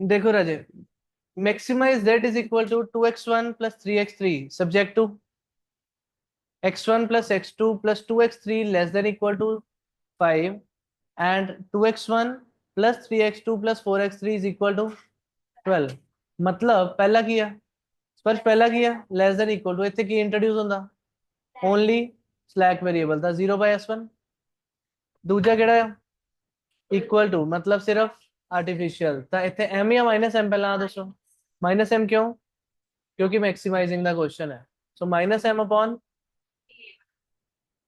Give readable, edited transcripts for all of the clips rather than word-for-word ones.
देखो राजे, maximise z is equal to 2x1 plus 3x3 subject to x1 plus x2 plus 2x3 less than equal to 5 and 2x1 plus 3x2 plus 4x3 is equal to 12। मतलब पहला किया, स्पर्श पहला किया less than equal to इतने की introduce ਹੁੰਦਾ only slack variable था 0/s1। दूजा ਕਿਹੜਾ ਆ इक्वल टू मतलब सिर्फ आर्टिफिशियल ਤਾਂ ਇੱਥੇ m या माइनस m ਪਹਿਲਾਂ ਦੱਸੋ। माइनस m क्यों? क्योंकि मैक्सिमाइजिंग ਦਾ क्वेश्चन है। So minus m upon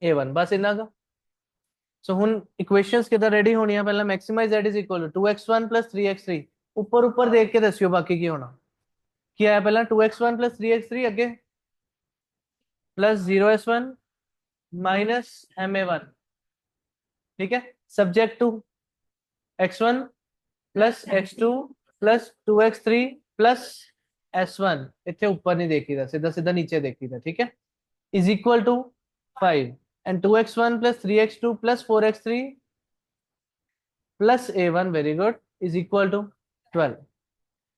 a1 बस इतना का। सो ਹੁਣ ਇਕੁਏਸ਼ਨਸ ਕਿਦਾਂ ਰੈਡੀ ਹੋਣੀਆਂ, ਪਹਿਲਾਂ maximize z is equal to 2x1 3x3। ਉੱਪਰ ਉੱਪਰ ਦੇਖ ਕੇ ਦੱਸਿਓ ਬਾਕੀ ਕੀ ਹੋਣਾ। ਕੀ ਆਇਆ ਪਹਿਲਾਂ 2x1 3x3 ਅੱਗੇ प्लस 0s1 माइनस ma1। ठीक है, subject to x1 plus x2 plus 2x3 plus s1। इतने ऊपर नहीं देखी था, सीधा सीधा नीचे देखी था। ठीक है, is equal to 5 and 2x1 plus 3x2 plus 4x3 plus a1 very good is equal to 12।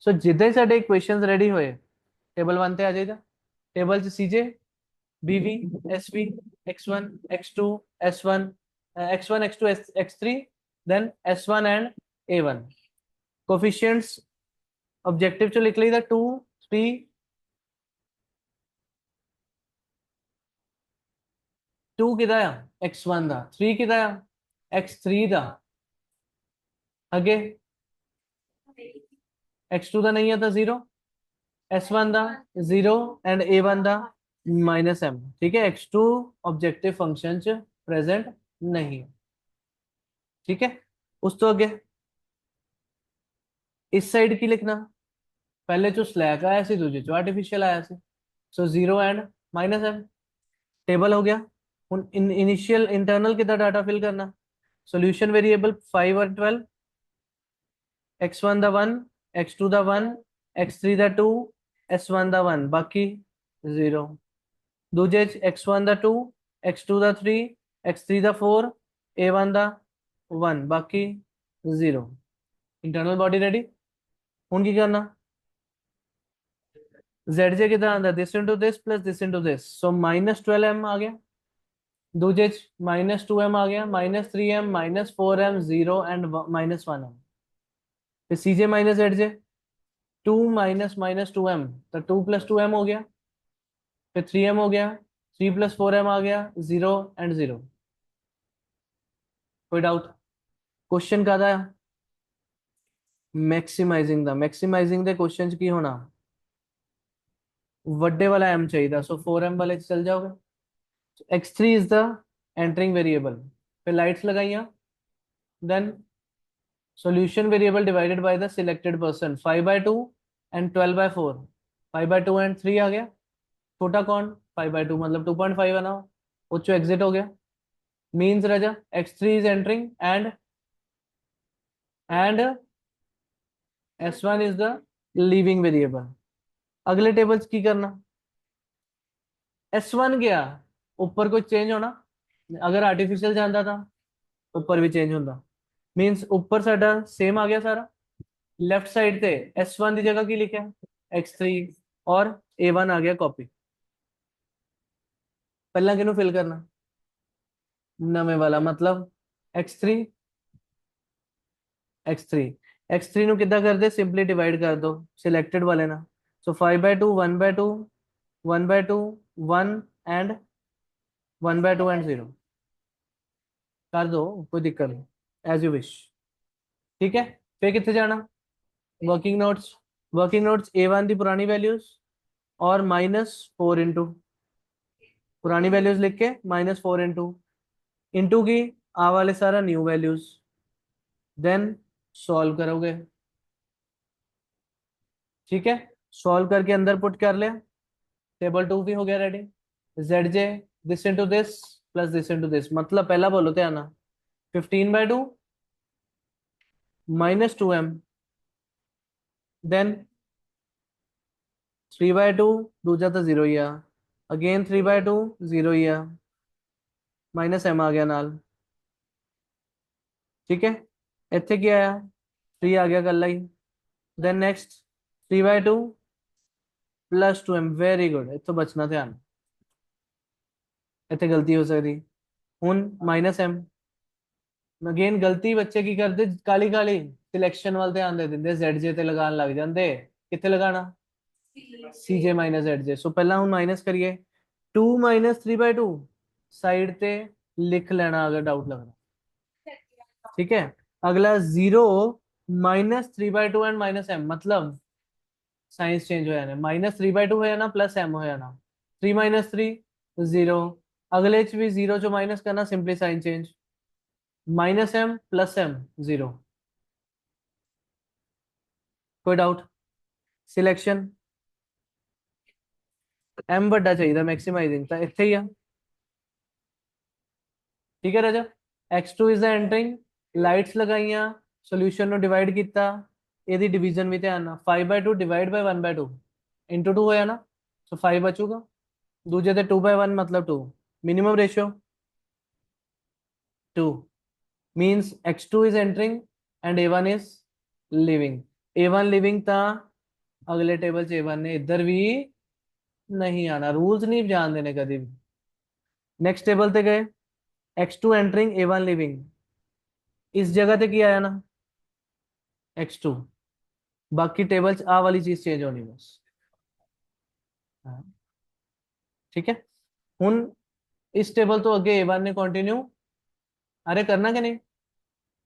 So जिदे साडे इक्वेशंस रेडी होए टेबल 1 ਤੇ ਆ ਜਾਈਦਾ। ਟੇਬਲ ਚ CJ bv sv x1 x2 s1 x1 x2 x3 then s1 and a1 coefficients objective ਚ ਲਿਖ ਲਈਦਾ 2 3 2 ਕਿਹਦਾ ਆ x1 ਦਾ 3 ਕਿਹਦਾ ਆ x3 ਦਾ ਅੱਗੇ x2 ਦਾ ਨਹੀਂ ਹੈ ਤਾਂ 0 s1 the 0 and a1 the minus m। ठीक है, x2 ऑब्जेक्टिव फंक्शन च प्रेजेंट नहीं है। ठीक है, उस तो अगे इस साइड की लिखना, पहले जो स्लैक आया सी दूजे जो आर्टिफिशियल आया सी। सो 0 एंड माइनस m टेबल हो गया। ਹੁਣ इनिशियल इंटरनल कितना डाटा फिल करना, सॉल्यूशन वेरिएबल 5 और 12 x1 ਦਾ 1 x2 ਦਾ 1 x3 ਦਾ 2 s1 ਦਾ 1 ਬਾਕੀ 0। दूजे x1 ਦਾ 2 x2 ਦਾ 3 x3 ਦਾ 4 a1 ਦਾ 1 बाकी 0। Internal body ready. ਹੁਣ ਕੀ करना, zj कितना आंदा this into this plus this into this. So -12m आ गया, दूजे -2m आ गया, -3m -4m 0 एंड -1m। फिर cj माइनस zj 2 -2m तो 2 + 2m हो गया, फिर 3m हो गया, 3 + 4m आ गया 0 एंड 0। कोई डाउट? क्वेश्चन कादा है मैक्सिमाइजिंग दा। मैक्सिमाइजिंग दे क्वेश्चन च की होना, वड्डे वाला m चाहिए। सो 4m वाले च चल जाओगे। x3 is the entering variable, फिर लाइट्स लगाइया, then solution variable divided by the selected person 5/2 and 12/4। 5/2 and 3 आ गया, छोटा कौन 5/2 मतलब 2.5 है ना, वो एग्जिट हो गया। Means Raja x3 is entering and s1 is the leaving variable. अगले टेबल की करना, s1 गया ऊपर कोई चेंज होना, अगर आर्टिफिशियल जाता था ऊपर भी चेंज होता। मीन्स ऊपर साडा सेम आ गया सारा। लेफ्ट साइड पे s1 की जगह की लिखा x3 और a1 आ गया कॉपी। पहला किनू फिल करना, नवे वाला मतलब x3 x3 x3 नु कितना कर दे, सिंपली डिवाइड कर दो सिलेक्टेड वाले ना। सो 5/2 1/2 1/2 1 एंड 1/2 एंड 0 कर दो, कोई दिक्कत नहीं, एज यू विश। ठीक है, फिर कितने जाना, working notes. Working notes a1 की पुरानी वैल्यूज और -4 इंटू पुरानी वैल्यूज लिख के -4 इंटू की आ वाले सारा न्यू वैल्यूज, देन सॉल्व करोगे। ठीक है, सॉल्व करके अंदर पुट कर ले, टेबल 2 भी हो गया ready. zj this into this plus this into this, मतलब पहला बोलो ध्यान ना 15/2 -2m देन 3/2 दूजा तो 0 ही आ, अगेन 3/2 0 ही आ, -m आ गया नाल। ठीक है, इतने क्या आया 3 आ गया कल ही। Then next 3/2 plus 2m, very good, इतो बचना ध्यान, इतने गलती हो सकती। हूँ -m, अगेन गलती बच्चे की करते, काली काली सिलेक्शन वाल ध्यान दे देंगे, ZJ ते लगान लग जाते, कितने लगाना, CJ माइनस ZJ। सो पहला हूँ माइनस करिए, 2 - 3/2 साइड ते लिख लेना अगर डाउट लगना, ठीक है। अगला 0 -3/2 एंड -m, मतलब साइंस चेंज हो जाना, -3/2 हो जाना प्लस m हो जाना, 3 - 3 0, अगले च भी 0 जो माइनस करना, simply sign change, -m plus m 0। कोई डाउट, सिलेक्शन m ਵੱਡਾ चाहिए मैक्सिमाइजिंग तो ਇੱਥੇ ही है, ठीक है राजा। x2 is the entering, lights लगाइया, सॉल्यूशन ਨੂੰ डिवाइड ਕੀਤਾ, ਇਹਦੀ डिवीजन भी ध्यान ਨਾਲ, 5/2 डिवाइड बाय 1/2 इंटू 2 होया ना, सो 5 बचूगा, दूजे ते 2/1 मतलब 2, minimum ratio 2, means x2 is entering and a1 is living, a1 living ता अगले टेबल च a1 ने इधर भी नहीं आना, रूल्स नहीं जान देने कभी भी। नेक्स्ट टेबल ते गए, x2 एंटरिंग a1 लिविंग, इस जगह ते की आया ना x2, बाकी टेबल च आ वाली चीज चेंज होनी बस, हाँ, ठीक है। हूँ इस टेबल तो अगे a1 ने कंटिन्यू, अरे करना कि नहीं,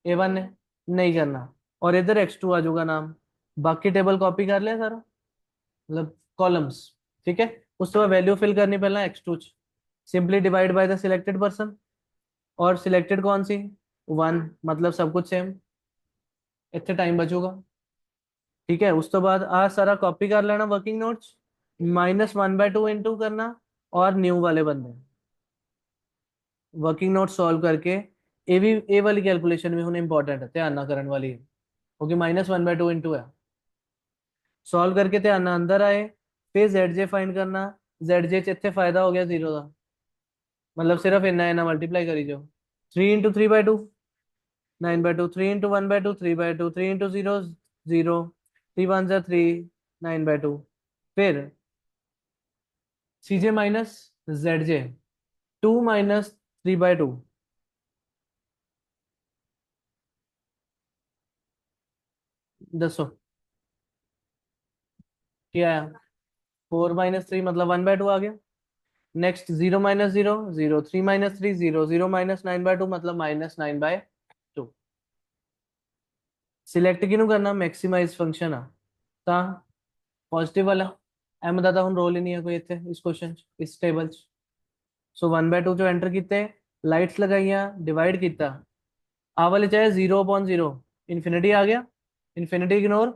a1 ने नहीं करना, और इधर x2 आ जाऊगा नाम, बाकी टेबल कॉपी कर लिया सारा, मतलब कॉलम्स, ठीक है। उसके बाद वैल्यू फिल करनी पहला x2 च, simply divide by the selected person, और सिलेक्टेड कौन सी, 1, मतलब सब कुछ सेम, इतने टाइम बचूगा, ठीक है। उस तो बाद आ सारा कॉपी कर लेना वर्किंग नोट्स, -1/2 इंटू करना, और न्यू वाले बंदे वर्किंग नोट सॉल्व करके, ए भी ए वाली कैलकुलेशन भी होनी इंपॉर्टेंट है, ध्यान ना करने वाली है, क्योंकि -1/2 इंटू है, सॉल्व करके ध्यान ना अंदर आए, फिर ZJ फाइंड करना, ZJ च इतने फायदा हो गया 0 का, मतलब सिर्फ इन्ना इन्ना मल्टीप्लाई करी जाओ, 3 × 3/2 9/2, 3 × 1/2 3/2, 3 × 0 0, 3 1 3, 9/2, फिर CJ माइनस ZJ, 2 - 3/2, दसो क्या आया, 4 - 3 मतलब 1/2 आ गया। नेक्स्ट 0 - 0 0, 3 - 3 0, 0 - 9/2 मतलब -9/2, सिलेक्ट किनू करना, मैक्सिमाइज फंक्शन आ ਤਾਂ पॉजिटिव वाला, m ਦਾ ਤਾਂ ਹੁਣ ਰੋਲ ਹੀ ਨਹੀਂ ਹੈ ਕੋਈ ਇੱਥੇ ਇਸ ਕੁਐਸਚਨ ਚ, ਇਸ ਟੇਬਲ ਚ। ਸੋ 1/2 ਜੋ ਐਂਟਰ ਕੀਤੇ, ਲਾਈਟਸ ਲਗਾਈਆਂ, डिवाइड ਕੀਤਾ, ਆ वाले चाहे 0/0, इन्फिनिटी आ गया, इन्फिनिटी इग्नोर,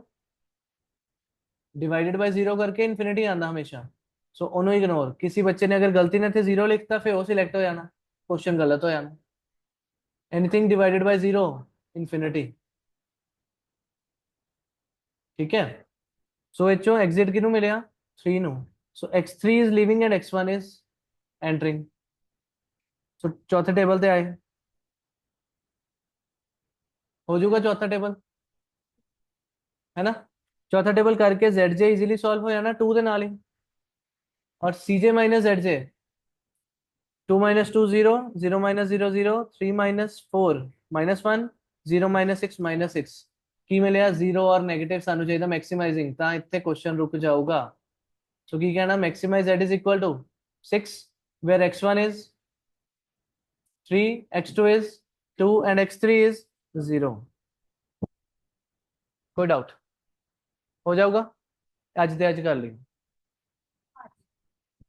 डिवाइडेड बाय 0 करके इन्फिनिटी आंदा हमेशा, सो ਉਹਨੂੰ इग्नोर, किसी बच्चे ने अगर गलती ने थे 0 लिखता फिर वो सिलेक्ट हो जाना, क्वेश्चन गलत हो जाना, एनीथिंग डिवाइडेड बाय 0 इन्फिनिटी, ठीक है। सो एचओ एग्जिट किनू मिले 3 नु, so x3 is leaving and x1 is entering, so चौथे टेबल ते आए, हो जाऊगा चौथा टेबल, है ना। चौथा टेबल करके ZJ इजीली सॉल्व हो जाना 2 ਦੇ ਨਾਲ ही, और CJ माइनस ZJ, 2 - 2 0, 0 - 0 0, 3 - 4 -1, 0 - 6 -6, ਕੀ ਮਿਲਿਆ 0 और नेगेटिव ਸਾਨੂੰ ਚਾਹੀਦਾ मैक्सिमाइजिंग, ਤਾਂ ਇੱਥੇ क्वेश्चन रुक जाऊगा। सो ਕੀ कहना, maximize z is equal to 6, where x1 is 3, x2 is 2 and x3 is 0। कोई डाउट हो जाऊगा, ਅੱਜ ਦੇ ਅੱਜ कर ली।